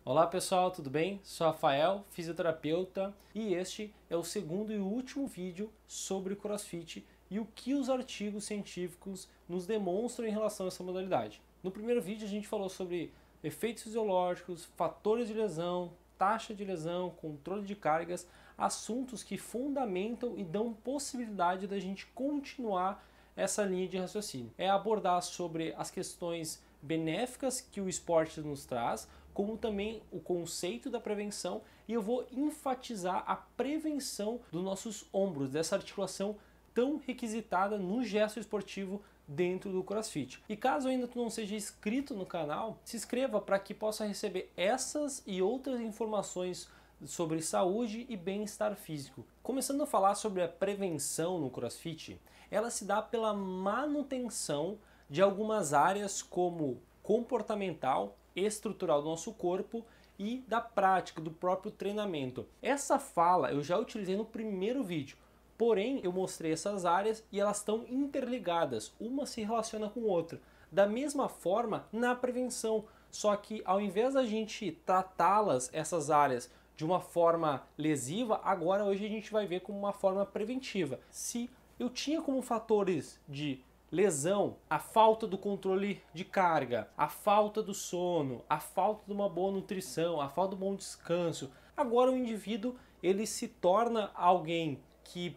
Olá pessoal, tudo bem? Sou Rafael, fisioterapeuta, e este é o segundo e último vídeo sobre o CrossFit e o que os artigos científicos nos demonstram em relação a essa modalidade. No primeiro vídeo a gente falou sobre efeitos fisiológicos, fatores de lesão, taxa de lesão, controle de cargas, assuntos que fundamentam e dão possibilidade da gente continuar essa linha de raciocínio. É abordar sobre as questões benéficas que o esporte nos traz, como também o conceito da prevenção, e eu vou enfatizar a prevenção dos nossos ombros, dessa articulação tão requisitada no gesto esportivo dentro do CrossFit. E caso ainda tu não seja inscrito no canal, se inscreva para que possa receber essas e outras informações sobre saúde e bem-estar físico. Começando a falar sobre a prevenção no CrossFit, ela se dá pela manutenção de algumas áreas como comportamental, estrutural do nosso corpo e da prática, do próprio treinamento. Essa fala eu já utilizei no primeiro vídeo, porém eu mostrei essas áreas e elas estão interligadas, uma se relaciona com outra. Da mesma forma na prevenção, só que ao invés da gente tratá-las, essas áreas, de uma forma lesiva, agora hoje a gente vai ver como uma forma preventiva. Se eu tinha como fatores de lesão a falta do controle de carga, a falta do sono, a falta de uma boa nutrição, a falta de um bom descanso, agora o indivíduo ele se torna alguém que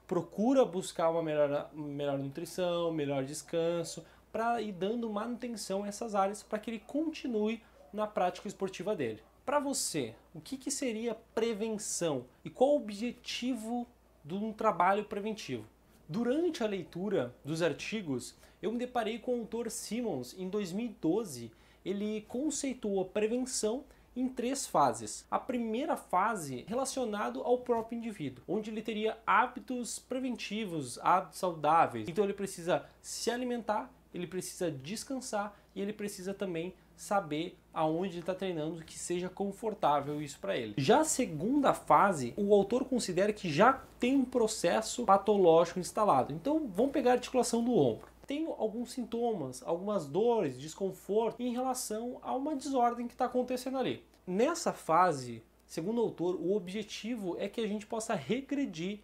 procura buscar uma melhor nutrição, melhor descanso, para ir dando manutenção a essas áreas para que ele continue na prática esportiva dele. Para você, o que seria prevenção e qual o objetivo de um trabalho preventivo? Durante a leitura dos artigos, eu me deparei com o autor Simmons em 2012. Ele conceituou a prevenção em 3 fases. A primeira fase relacionado ao próprio indivíduo, onde ele teria hábitos preventivos, hábitos saudáveis. Então ele precisa se alimentar, ele precisa descansar e ele precisa também saber aonde ele está treinando, que seja confortável isso para ele. Já a segunda fase, o autor considera que já tem um processo patológico instalado. Então vamos pegar a articulação do ombro. Tenho alguns sintomas, algumas dores, desconforto em relação a uma desordem que está acontecendo ali. Nessa fase, segundo o autor, o objetivo é que a gente possa regredir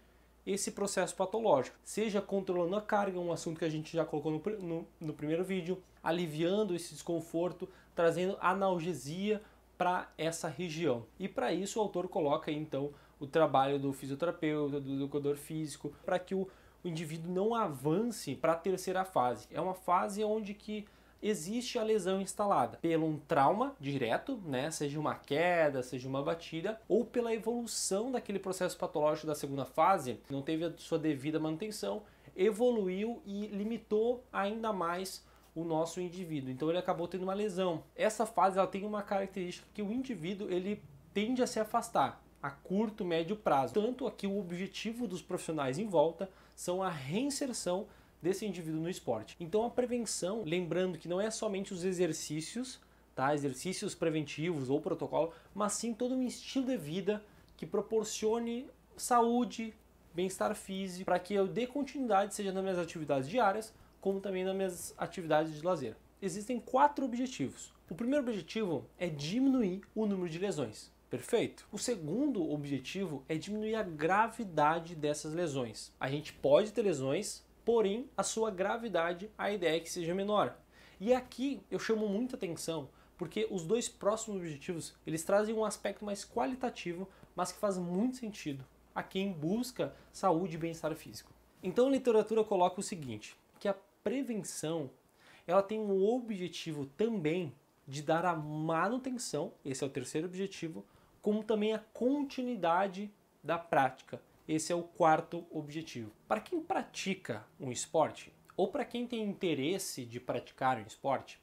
esse processo patológico, seja controlando a carga, um assunto que a gente já colocou no primeiro vídeo, aliviando esse desconforto, trazendo analgesia para essa região. E para isso o autor coloca aí, então o trabalho do fisioterapeuta, do educador físico, para que o indivíduo não avance para a terceira fase. É uma fase onde que existe a lesão instalada pelo um trauma direto, né, seja uma queda, seja uma batida, ou pela evolução daquele processo patológico da segunda fase, não teve a sua devida manutenção, evoluiu e limitou ainda mais o nosso indivíduo. Então ele acabou tendo uma lesão. Essa fase ela tem uma característica que o indivíduo ele tende a se afastar a curto, médio prazo. Tanto aqui o objetivo dos profissionais em volta são a reinserção desse indivíduo no esporte. Então a prevenção, lembrando que não é somente os exercícios, tá? Exercícios preventivos ou protocolo, mas sim todo um estilo de vida que proporcione saúde, bem-estar físico, para que eu dê continuidade, seja nas minhas atividades diárias, como também nas minhas atividades de lazer. Existem 4 objetivos. O primeiro objetivo é diminuir o número de lesões. Perfeito? O segundo objetivo é diminuir a gravidade dessas lesões. A gente pode ter lesões, porém a sua gravidade, a ideia é que seja menor. E aqui eu chamo muita atenção porque os 2 próximos objetivos eles trazem um aspecto mais qualitativo, mas que faz muito sentido a quem busca saúde e bem-estar físico. Então a literatura coloca o seguinte, que a prevenção ela tem um objetivo também de dar a manutenção, esse é o terceiro objetivo, como também a continuidade da prática. Esse é o 4º objetivo. Para quem pratica um esporte, ou para quem tem interesse de praticar um esporte,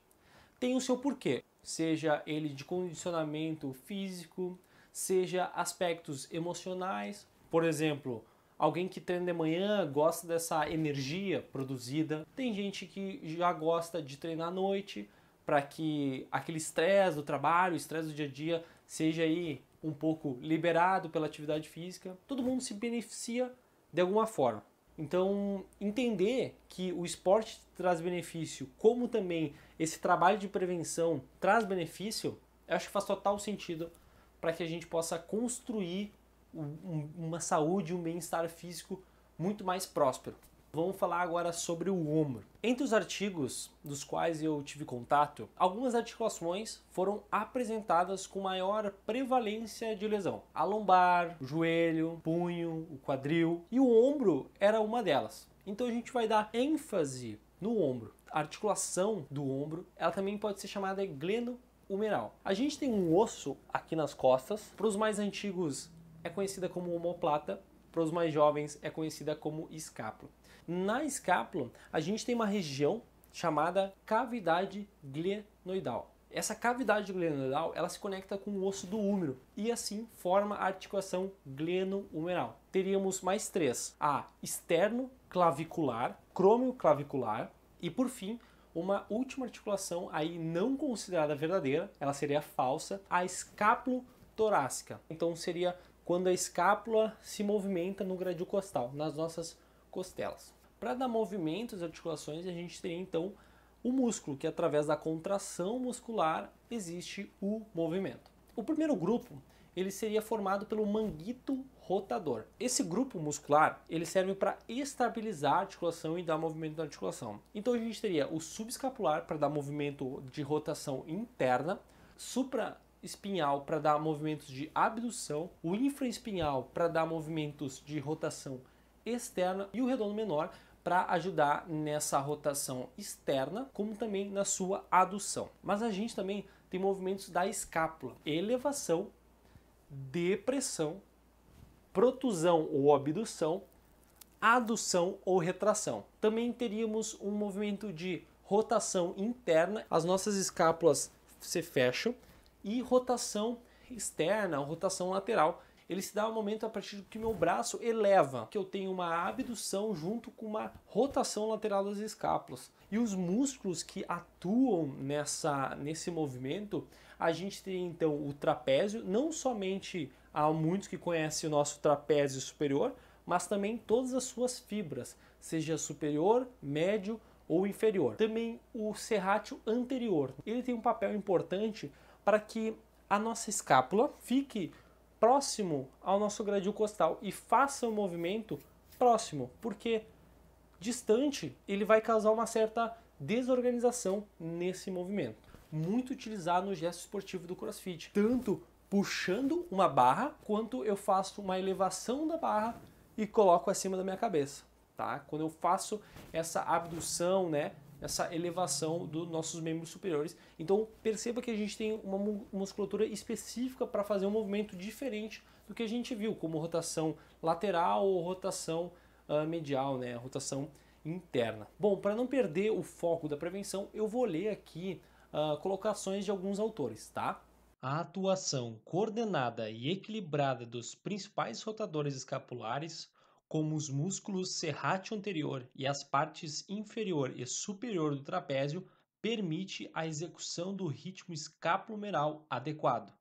tem o seu porquê. Seja ele de condicionamento físico, seja aspectos emocionais. Por exemplo, alguém que treina de manhã gosta dessa energia produzida. Tem gente que já gosta de treinar à noite, para que aquele estresse do trabalho, o estresse do dia a dia, seja aí um pouco liberado pela atividade física. Todo mundo se beneficia de alguma forma. Então, entender que o esporte traz benefício, como também esse trabalho de prevenção traz benefício, Eu acho que faz total sentido para que a gente possa construir uma saúde, um bem-estar físico muito mais próspero. Vamos falar agora sobre o ombro. Entre os artigos dos quais eu tive contato, algumas articulações foram apresentadas com maior prevalência de lesão. A lombar, o joelho, punho, o quadril e o ombro era uma delas. Então a gente vai dar ênfase no ombro. A articulação do ombro, ela também pode ser chamada glenohumeral. A gente tem um osso aqui nas costas. Para os mais antigos é conhecida como omoplata, para os mais jovens é conhecida como escápula. Na escápula, a gente tem uma região chamada cavidade glenoidal. Essa cavidade glenoidal, ela se conecta com o osso do húmero e assim forma a articulação glenohumeral. Teríamos mais três: a externo-clavicular, crônio-clavicular e, por fim, uma última articulação aí não considerada verdadeira, ela seria falsa, a escápulo-torácica. Então seria quando a escápula se movimenta no gradil costal, nas nossas costelas. Para dar movimento às articulações, a gente teria então o músculo, que através da contração muscular existe o movimento. O primeiro grupo, ele seria formado pelo manguito rotador. Esse grupo muscular, ele serve para estabilizar a articulação e dar movimento na articulação. Então a gente teria o subescapular para dar movimento de rotação interna, supraespinhal para dar movimentos de abdução, o infraespinhal para dar movimentos de rotação externa e o redondo menor para ajudar nessa rotação externa, como também na sua adução. Mas a gente também tem movimentos da escápula: elevação, depressão, protusão ou abdução, adução ou retração. Também teríamos um movimento de rotação interna, as nossas escápulas se fecham, e rotação externa, rotação lateral. Ele se dá um momento a partir do que meu braço eleva, que eu tenho uma abdução junto com uma rotação lateral das escápulas. E os músculos que atuam nesse movimento, a gente tem então o trapézio. Não somente há muitos que conhecem o nosso trapézio superior, mas também todas as suas fibras, seja superior, médio ou inferior. Também o serrátil anterior. Ele tem um papel importante para que a nossa escápula fique próximo ao nosso gradil costal e faça o movimento próximo, porque distante ele vai causar uma certa desorganização nesse movimento. Muito utilizado no gesto esportivo do CrossFit, tanto puxando uma barra, quanto eu faço uma elevação da barra e coloco acima da minha cabeça, tá? Quando eu faço essa abdução, né, essa elevação dos nossos membros superiores. Então perceba que a gente tem uma musculatura específica para fazer um movimento diferente do que a gente viu, como rotação lateral ou rotação medial, né? Rotação interna. Bom, para não perder o foco da prevenção, eu vou ler aqui colocações de alguns autores, tá? A atuação coordenada e equilibrada dos principais rotadores escapulares, como os músculos serrátil anterior e as partes inferior e superior do trapézio, permite a execução do ritmo escapulohumeral adequado.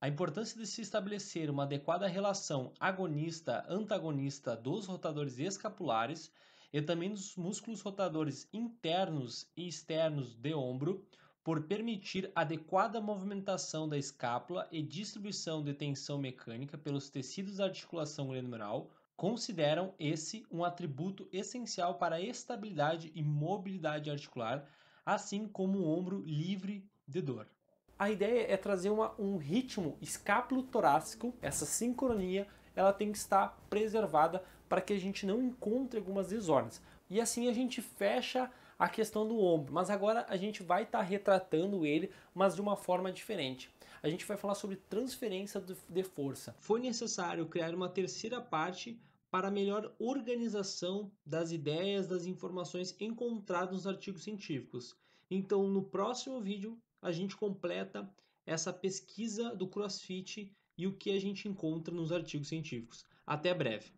A importância de se estabelecer uma adequada relação agonista-antagonista dos rotadores escapulares e também dos músculos rotadores internos e externos de ombro, por permitir adequada movimentação da escápula e distribuição de tensão mecânica pelos tecidos da articulação glenohumeral, consideram esse um atributo essencial para a estabilidade e mobilidade articular, assim como o ombro livre de dor. A ideia é trazer um ritmo escápulo-torácico. Essa sincronia ela tem que estar preservada para que a gente não encontre algumas desordens. E assim a gente fecha a questão do ombro, mas agora a gente vai estar retratando ele, mas de uma forma diferente. A gente vai falar sobre transferência de força. Foi necessário criar uma terceira parte para melhor organização das ideias, das informações encontradas nos artigos científicos. Então, no próximo vídeo, a gente completa essa pesquisa do CrossFit e o que a gente encontra nos artigos científicos. Até breve!